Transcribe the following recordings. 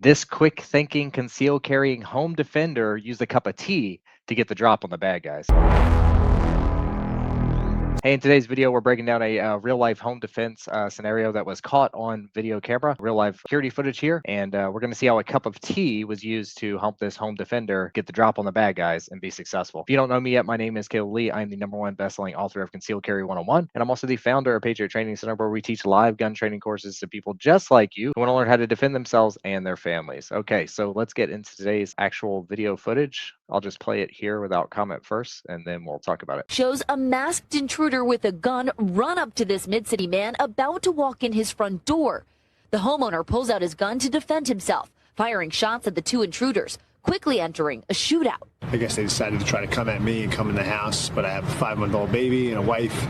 This quick thinking, conceal carrying home defender used a cup of tea to get the drop on the bad guys. Hey, in today's video, we're breaking down a real life home defense scenario that was caught on video camera, real life security footage here. And we're going to see how a cup of tea was used to help this home defender get the drop on the bad guys and be successful. If you don't know me yet, my name is Caleb Lee. I'm the #1 best-selling author of Concealed Carry 101. And I'm also the founder of Patriot Training Center, where we teach live gun training courses to people just like you who want to learn how to defend themselves and their families. Okay, so let's get into today's actual video footage. I'll just play it here without comment first, and then we'll talk about it. Shows a masked intruder with a gun run up to this mid-city man about to walk in his front door. The homeowner pulls out his gun to defend himself, firing shots at the two intruders, quickly entering a shootout. I guess they decided to try to come at me and come in the house, but I have a 5-month-old baby and a wife,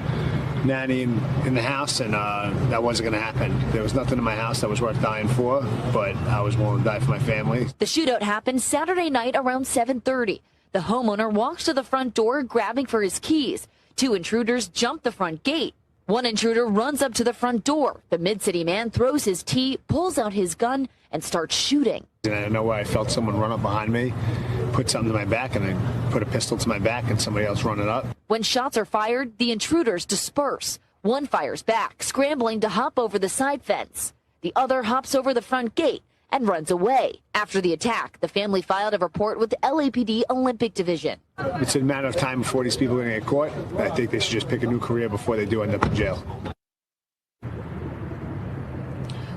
nanny in the house, and that wasn't going to happen. There was nothing in my house that was worth dying for, but I was willing to die for my family. The shootout happened Saturday night around 7:30. The homeowner walks to the front door, grabbing for his keys. Two intruders jump the front gate. One intruder runs up to the front door. The mid-city man throws his tea, pulls out his gun, and starts shooting. And I know where I felt someone run up behind me, put something to my back, and then put a pistol to my back, and somebody else running up. When shots are fired, the intruders disperse. One fires back, scrambling to hop over the side fence. The other hops over the front gate and runs away. After the attack, the family filed a report with the LAPD Olympic Division. It's a matter of time before these people are going to get caught. I think they should just pick a new career before they do end up in jail.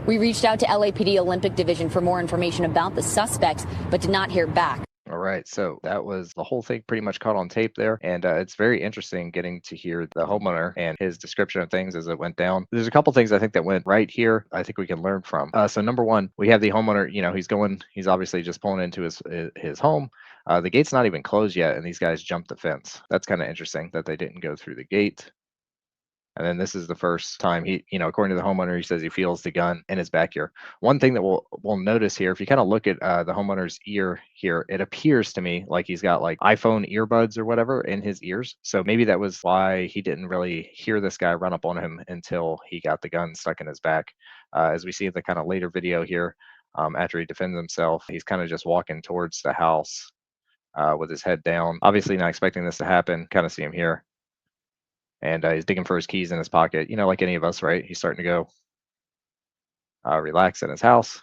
We reached out to LAPD Olympic Division for more information about the suspects, but did not hear back. All right, so that was the whole thing pretty much caught on tape there. And it's very interesting getting to hear the homeowner and his description of things as it went down. There's a couple things I think that went right here I think we can learn from. So number one, we have the homeowner, he's obviously just pulling into his home. The gate's not even closed yet, and these guys jumped the fence. That's kind of interesting that they didn't go through the gate. And then this is the first time according to the homeowner, he says he feels the gun in his back ear. One thing that we'll notice here, if you kind of look at the homeowner's ear here, it appears to me like he's got like iPhone earbuds or whatever in his ears. So maybe that was why he didn't really hear this guy run up on him until he got the gun stuck in his back. As we see the kind of later video here, after he defends himself, he's kind of just walking towards the house with his head down. Obviously not expecting this to happen. Kind of see him here. And he's digging for his keys in his pocket, like any of us, right? He's starting to go relax in his house.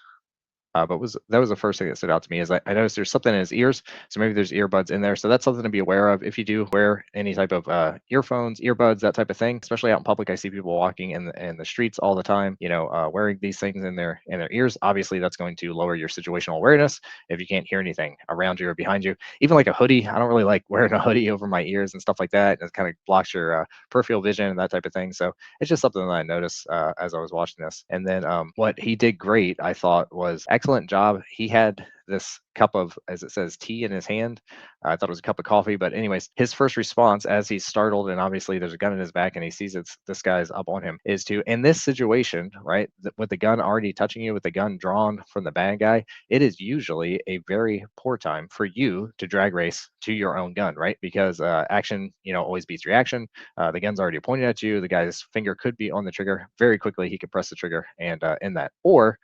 But that was the first thing that stood out to me is I noticed there's something in his ears. So maybe there's earbuds in there. So that's something to be aware of. If you do wear any type of earphones, earbuds, that type of thing, especially out in public, I see people walking in the streets all the time, wearing these things in their ears. Obviously, that's going to lower your situational awareness if you can't hear anything around you or behind you. Even like a hoodie, I don't really like wearing a hoodie over my ears and stuff like that. It kind of blocks your peripheral vision and that type of thing. So it's just something that I noticed as I was watching this. And then what he did great, I thought, was excellent job. He had this cup of, as it says, tea in his hand. I thought it was a cup of coffee, but anyways, his first response as he's startled and obviously there's a gun in his back and he sees this guy's up on him is to, in this situation, right, with the gun already touching you, with the gun drawn from the bad guy, it is usually a very poor time for you to drag race to your own gun, right? Because action, always beats reaction. The gun's already pointed at you. The guy's finger could be on the trigger. Very quickly, he could press the trigger and end that. Or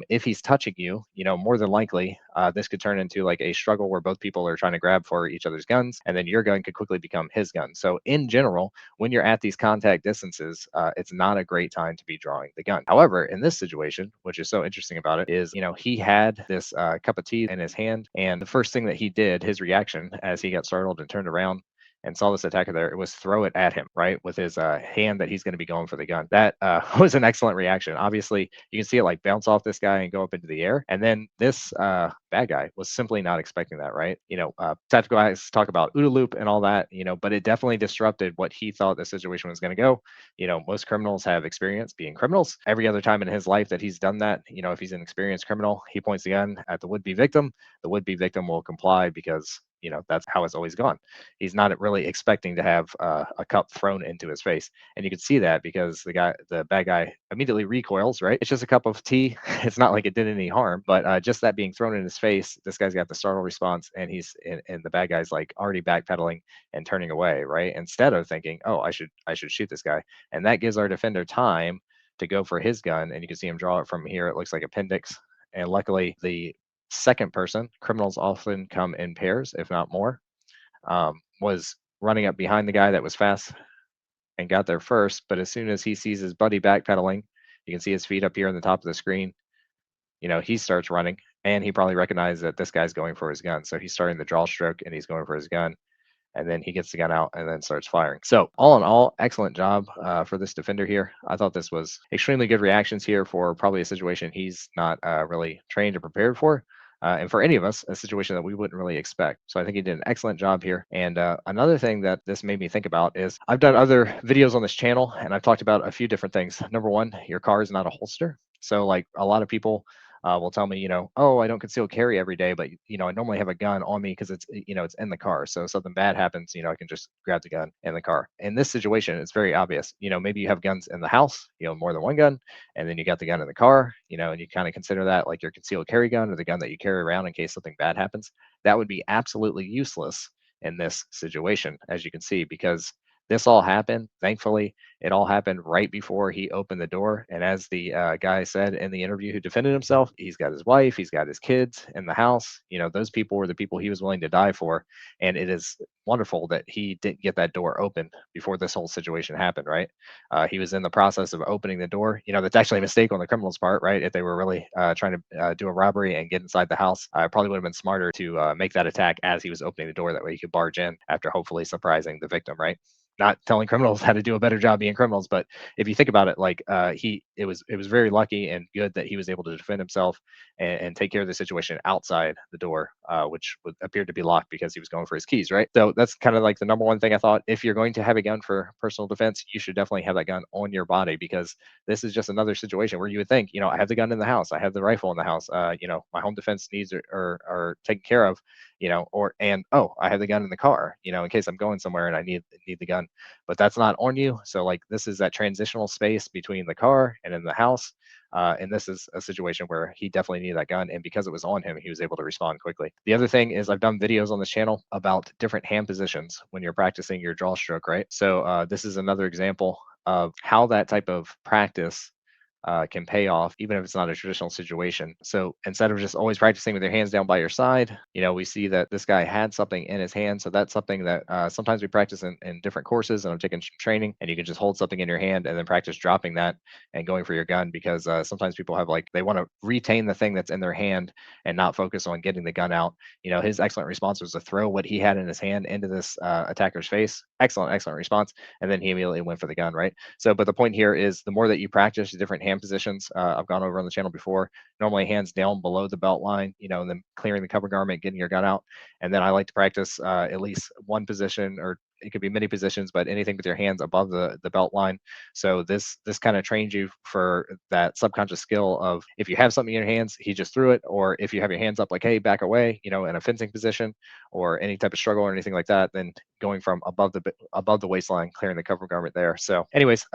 if he's touching you, more than likely, this could turn into like a struggle where both people are trying to grab for each other's guns, and then your gun could quickly become his gun. So in general, when you're at these contact distances, it's not a great time to be drawing the gun. However, in this situation, which is so interesting about it, is he had this cup of tea in his hand, and the first thing that he did, his reaction as he got startled and turned around and saw this attacker there, it was throw it at him, right, with his hand that he's going to be going for the gun. That was an excellent reaction. Obviously, you can see it like bounce off this guy and go up into the air. And then this bad guy was simply not expecting that, right? Tactical guys talk about OODA loop and all that, but it definitely disrupted what he thought the situation was going to go. Most criminals have experience being criminals. Every other time in his life that he's done that, if he's an experienced criminal, he points the gun at the would-be victim. The would-be victim will comply because that's how it's always gone. He's not really expecting to have a cup thrown into his face. And you can see that because the bad guy immediately recoils, right? It's just a cup of tea. It's not like it did any harm, but just that being thrown in his face, this guy's got the startle response and and the bad guy's like already backpedaling and turning away, right? Instead of thinking, oh, I should shoot this guy. And that gives our defender time to go for his gun. And you can see him draw it from here. It looks like appendix. And luckily, the second person, criminals often come in pairs, if not more, was running up behind the guy that was fast and got there first. But as soon as he sees his buddy backpedaling, you can see his feet up here on the top of the screen. He starts running, and he probably recognized that this guy's going for his gun. So he's starting the draw stroke and he's going for his gun. And then he gets the gun out and then starts firing. So all in all, excellent job for this defender here. I thought this was extremely good reactions here for probably a situation he's not really trained or prepared for. And for any of us, a situation that we wouldn't really expect. So I think he did an excellent job here. And another thing that this made me think about is I've done other videos on this channel and I've talked about a few different things. Number one, your car is not a holster. So like a lot of people will tell me, oh, I don't conceal carry every day, but I normally have a gun on me because it's in the car. So if something bad happens, I can just grab the gun in the car. In this situation, it's very obvious. Maybe you have guns in the house, more than one gun, and then you got the gun in the car, and you kind of consider that like your concealed carry gun or the gun that you carry around in case something bad happens. That would be absolutely useless in this situation, as you can see, because this all happened. Thankfully, it all happened right before he opened the door. And as the guy said in the interview who defended himself, he's got his wife, he's got his kids in the house. Those people were the people he was willing to die for. And it is wonderful that he didn't get that door open before this whole situation happened, right? He was in the process of opening the door. That's actually a mistake on the criminal's part, right? If they were really trying to do a robbery and get inside the house, probably would have been smarter to make that attack as he was opening the door. That way he could barge in after hopefully surprising the victim, right? Not telling criminals how to do a better job being criminals, but if you think about it, like it was very lucky and good that he was able to defend himself and take care of the situation outside the door, which appeared to be locked because he was going for his keys, right? So that's kind of like the number one thing I thought. If you're going to have a gun for personal defense, you should definitely have that gun on your body, because this is just another situation where you would think, I have the gun in the house, I have the rifle in the house, my home defense needs are taken care of, oh, I have the gun in the car, in case I'm going somewhere and I need the gun. But that's not on you. So like this is that transitional space between the car and in the house. And this is a situation where he definitely needed that gun. And because it was on him, he was able to respond quickly. The other thing is I've done videos on this channel about different hand positions when you're practicing your draw stroke, right? So this is another example of how that type of practice can pay off, even if it's not a traditional situation. So instead of just always practicing with your hands down by your side, we see that this guy had something in his hand. So that's something that sometimes we practice in different courses, and I'm taking some training, and you can just hold something in your hand and then practice dropping that and going for your gun, because sometimes people have they want to retain the thing that's in their hand and not focus on getting the gun out. His excellent response was to throw what he had in his hand into this attacker's face. Excellent response. And then he immediately went for the gun, right? So, but the point here is the more that you practice the different hand positions, I've gone over on the channel before, normally hands down below the belt line, and then clearing the cover garment, getting your gun out. And then I like to practice at least one position, or it could be many positions, but anything with your hands above the belt line. So this kind of trains you for that subconscious skill of, if you have something in your hands, he just threw it, or if you have your hands up like, hey, back away, in a fencing position or any type of struggle or anything like that, then going from above the waistline, clearing the cover garment there. So anyways,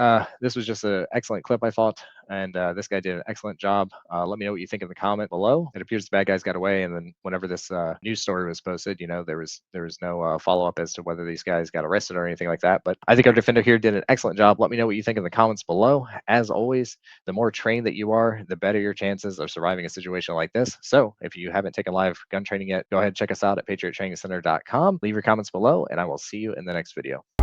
this was just an excellent clip, I thought, and this guy did an excellent job. Let me know what you think in the comment below. It appears the bad guys got away, and then whenever this news story was posted, there was no follow-up as to whether these guys got arrested or anything like that. But I think our defender here did an excellent job. Let me know what you think in the comments below. As always, the more trained that you are, the better your chances of surviving a situation like this. So if you haven't taken live gun training yet, go ahead and check us out at patriottrainingcenter.com. Leave your comments below, and I will see you in the next video.